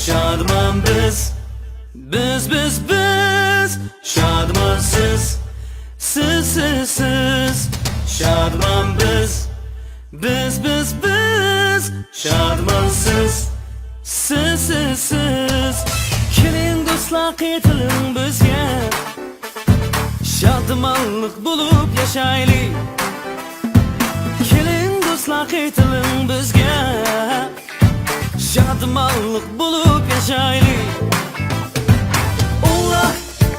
şadman biz. Biz şadmansız. Siz şadman biz. Biz şadmansız. Siz keling do'stlar qaytiling bizga, şadmanlık bulup yaşaylik. Keling do'stlar qaytiling bizga, şadmanlık bulup yaşaylik. O'g'lar,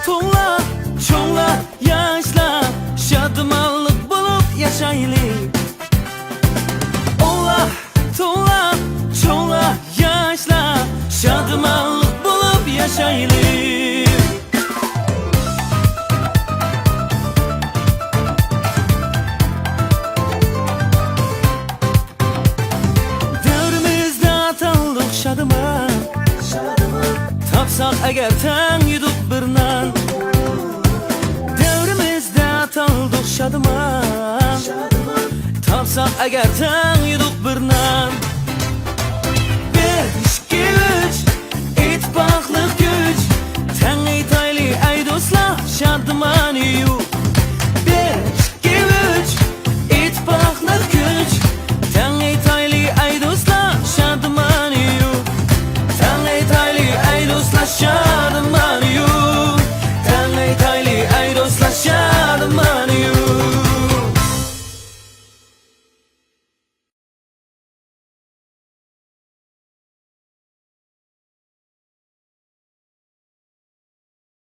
to'g'lar, cho'nglar, yoshlar, şadmanlık bulup yaşaylik. O'g'lar, to'g'lar, cho'nglar, yoshlar, şadmanlık bulup yaşaylik. Devrimizde ataldık şadıman, tapsak eğer ten yuduk bir nan. Devrimizde ataldık şadıman, tapsak eğer ten yuduk bir nan. Bir, iki, üç, ittifaqlik güç, ten aytayli ey do'stlar, şadıman